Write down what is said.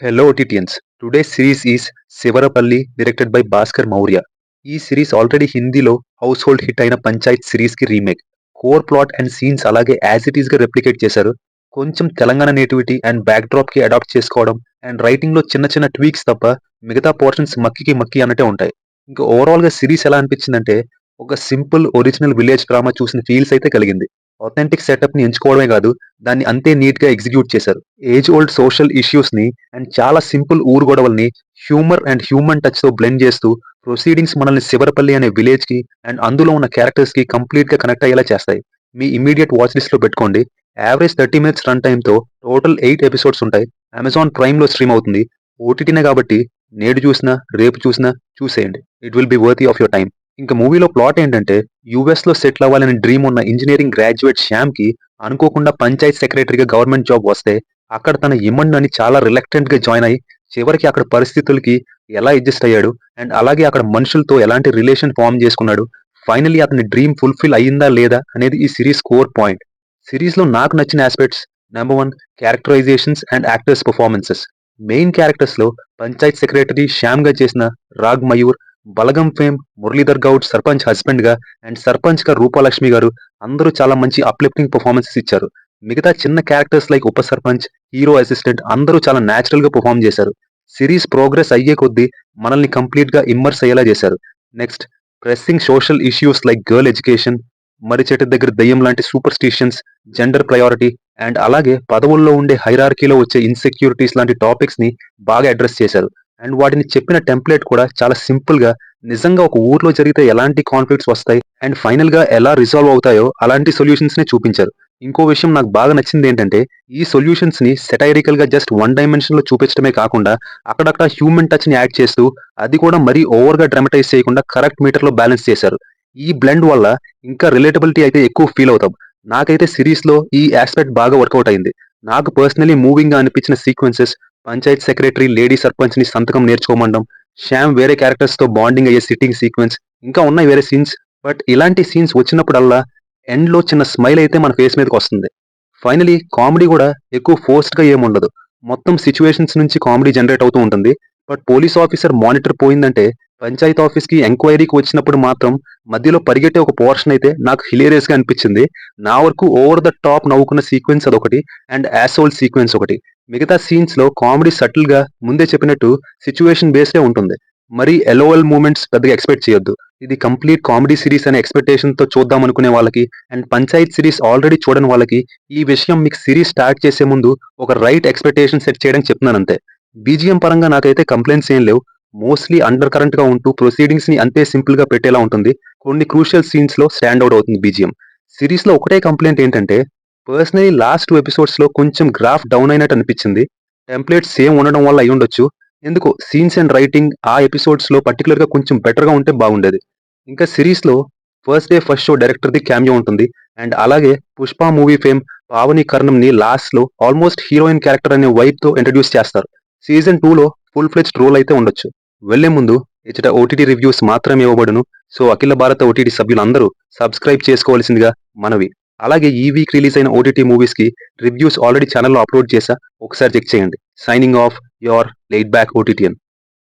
Hello OTTians. Today's series is Sivarapalli, directed by Bhaskar Maurya. ఈ series already హిందీలో house hold hit అయిన Panchayat series కి remake. Core plot and scenes అలాగే as it is గా replicate చేశారు. కొంచెం Telangana nativity and back drop కి adapt చేసుకోవడం అండ్ రైటింగ్ లో చిన్న చిన్న ట్వీక్స్ తప్ప మిగతా పోర్షన్స్ మక్కికి మక్కి అన్నట్టే ఉంటాయి. ఇంకా ఓవరాల్ గా సిరీస్ ఎలా అనిపించిందంటే ఒక సింపుల్ ఒరిజినల్ విలేజ్ డ్రామా చూసిన ఫీల్స్ అయితే కలిగింది. ఆథెంటిక్ సెటప్ ని ఎంచుకోవడమే కాదు, దాన్ని అంతే నీట్ గా ఎగ్జిక్యూట్ చేశారు. ఏజ్ ఓల్డ్ సోషల్ ఇష్యూస్ ని అండ్ చాలా సింపుల్ ఊరు గొడవల్ని హ్యూమర్ అండ్ హ్యూమన్ టచ్ తో బ్లెండ్ చేస్తూ ప్రొసీడింగ్స్ మనల్ని శివరపల్లి అనే విలేజ్ కి అండ్ అందులో ఉన్న క్యారెక్టర్స్ కి కంప్లీట్ గా కనెక్ట్ అయ్యేలా చేస్తాయి. మీ ఇమీడియట్ వాచ్ లిస్ట్ లో పెట్టుకోండి. యావరేజ్ 30 minutes రన్ టైమ్ తో టోటల్ 8 episodes ఉంటాయి. అమెజాన్ ప్రైమ్ లో స్ట్రీమ్ అవుతుంది. ఓటీటీనే కాబట్టి నేడు చూసినా రేపు చూసినా చూసేయండి. It will be worthy of your time. ఇంకా మూవీలో ప్లాట్ ఏంటంటే యుఎస్ లో సెటిల్ అవ్వాలని డ్రీమ్ ఉన్న ఇంజనీరింగ్ గ్రాడ్యుయేట్ శ్యామ్ కి అనుకోకుండా పంచాయత్ సెక్రటరీగా గవర్నమెంట్ జాబ్ వస్తే అక్కడ తన ఇమ్మన్ అని చాలా రిలక్టెంట్ గా జాయిన్ అయ్యి చివరికి అక్కడ పరిస్థితులకి ఎలా అడ్జస్ట్ అయ్యాడు అండ్ అలాగే అక్కడ మనుషులతో ఎలాంటి రిలేషన్ ఫామ్ చేసుకున్నాడు, ఫైనలీ అతని డ్రీమ్ ఫుల్ఫిల్ అయ్యిందా లేదా అనేది ఈ సిరీస్ కోర్ పాయింట్. సిరీస్ లో నాకు నచ్చిన aspects: number 1, characterisations and actors performances. Main characters లో పంచాయత్ సెక్రటరీ శ్యామ్ గా చేసిన రాగ్ మయూర్, బలగం ఫేమ్ మురళీధర్ గౌడ్ సర్పంచ్ హస్బెండ్ గా అండ్ సర్పంచ్ గా రూపాలక్ష్మి గారు అందరూ చాలా మంచి అప్లిఫ్టింగ్ పర్ఫార్మెన్సెస్ ఇచ్చారు. మిగతా చిన్న క్యారెక్టర్స్ లైక్ ఉప సర్పంచ్, హీరో అసిస్టెంట్ అందరూ చాలా న్యాచురల్ గా పర్ఫామ్ చేశారు. సిరీస్ ప్రోగ్రెస్ అయ్యే కొద్దీ మనల్ని కంప్లీట్ గా ఇమ్మర్స్ అయ్యేలా చేశారు. Next, pressing social issues like girl education, మర్రిచెట్టు దగ్గర దెయ్యం లాంటి superstitions, gender priority and అలాగే పదవుల్లో ఉండే హైరార్కీలో వచ్చే ఇన్సెక్యూరిటీస్ లాంటి టాపిక్స్ ని బాగా అడ్రస్ చేశారు. అండ్ వాటిని చెప్పిన టెంప్లెట్ కూడా చాలా సింపుల్ గా నిజంగా ఒక ఊర్లో జరిగితే ఎలాంటి కాన్ఫ్లిక్ట్స్ వస్తాయి అండ్ ఫైనల్ గా ఎలా రిజాల్వ్ అవుతాయో అలాంటి సొల్యూషన్స్ ని చూపించారు. ఇంకో విషయం నాకు బాగా నచ్చింది ఏంటంటే ఈ సొల్యూషన్స్ ని సెటైరికల్ గా జస్ట్ వన్ డైమెన్షన్ లో చూపించడమే కాకుండా అక్కడక్కడ హ్యూమన్ టచ్ ని యాడ్ చేస్తూ అది కూడా మరీ ఓవర్ గా డ్రామటైజ్ చేయకుండా కరెక్ట్ మీటర్ లో బ్యాలెన్స్ చేశారు. ఈ బ్లెండ్ వల్ల ఇంకా రిలేటబిలిటీ అయితే ఎక్కువ ఫీల్ అవుతాం. నాకైతే సిరీస్ లో ఈ ఆస్పెక్ట్ బాగా వర్కౌట్ అయింది. నాకు పర్సనలీ మూవింగ్ గా అనిపించిన sequences: Panchayat secretary lady sarpanch ని సంతకం నేర్చుకోమండం, శ్యామ్ వేరే క్యారెక్టర్స్ తో బాండింగ్ అయ్యే సిట్టింగ్ సీక్వెన్స్, ఇంకా ఉన్నాయి వేరే సీన్స్. బట్ ఇలాంటి సీన్స్ వచ్చినప్పుడల్లా ఎండ్ లో చిన్న స్మైల్ అయితే మన ఫేస్ మీదకి వస్తుంది. ఫైనలీ కామెడీ కూడా ఎక్కువ ఫోర్స్డ్ గా ఏముండదు. మొత్తం సిచ్యువేషన్స్ నుంచి కామెడీ జనరేట్ అవుతూ ఉంటుంది. బట్ పోలీస్ ఆఫీసర్ మానిటర్ పోయిందంటే పంచాయత్ ఆఫీస్ కి ఎంక్వైరీకి వచ్చినప్పుడు మాత్రం మధ్యలో పరిగెట్టే ఒక పోర్షన్ అయితే నాకు హిలేరియస్ గా అనిపించింది. నా వరకు ఓవర్ ద టాప్ నవ్వుకున్న సీక్వెన్స్ అదొకటి అండ్ యాసోల్ సీక్వెన్స్ ఒకటి. మిగతా సీన్స్ లో కామెడీ సటిల్ గా ముందే చెప్పినట్టు సిచ్యువేషన్ బేస్డే ఉంటుంది. మరి ఎల్ఓఎల్ మూమెంట్స్ పెద్దగా ఎక్స్పెక్ట్ చేయొద్దు. ఇది కంప్లీట్ కామెడీ సిరీస్ అనే ఎక్స్పెక్టేషన్ తో చూద్దాం అనుకునే వాళ్ళకి అండ్ పంచాయత్ సిరీస్ ఆల్రెడీ చూడని వాళ్ళకి ఈ విషయం మీకు సిరీస్ స్టార్ట్ చేసే ముందు ఒక రైట్ ఎక్స్పెక్టేషన్ సెట్ చేయడానికి చెప్తున్నాను అంతే. బీజిఎం పరంగా నాకైతే కంప్లైంట్స్ ఏం లేవు. మోస్ట్లీ అండర్ కరెంట్ గా ఉంటూ ప్రొసీడింగ్స్ ని అంతే సింపుల్ గా పెట్టేలా ఉంటుంది. కొన్ని క్రూషియల్ సీన్స్ లో స్టాండ్ అవుట్ అవుతుంది బీజిఎం. సిరీస్ లో ఒకటే కంప్లైంట్ ఏంటంటే పర్సనలీ లాస్ట్ 2 episodes లో కొంచెం గ్రాఫ్ డౌన్ అయినట్టు అనిపించింది. టెంప్లెట్ సేమ్ ఉండడం వల్ల అయి ఉండొచ్చు. ఎందుకో సీన్స్ అండ్ రైటింగ్ ఆ ఎపిసోడ్స్ లో పర్టికులర్ గా కొంచెం బెటర్ గా ఉంటే బాగుండేది. ఇంకా సిరీస్ లో first day first show director the cameo ఉంటుంది. అండ్ అలాగే పుష్ప మూవీ ఫేమ్ పావని కర్ణం ని లాస్ట్ లో ఆల్మోస్ట్ హీరోయిన్ క్యారెక్టర్ అనే వైబ్ తో ఇంట్రడ్యూస్ చేస్తారు. సీజన్ 2 లో ఫుల్ ఫ్లెడ్జ్డ్ రోల్ అయితే ఉండొచ్చు. వెళ్లే ముందు ఇచ్చట ఓటీటీ రివ్యూస్ మాత్రమే ఇవ్వబడును. సో అఖిల భారత ఓటీటీ సభ్యులందరూ సబ్స్క్రైబ్ చేసుకోవాల్సిందిగా మనవి. అలాగే ఈ వీక్ రిలీజ్ అయిన ఓటీటీ మూవీస్ కి రివ్యూస్ ఆల్రెడీ ఛానల్లో అప్లోడ్ చేశా, ఒకసారి చెక్ చేయండి. Signing off, your late back ఓటీటీఎన్.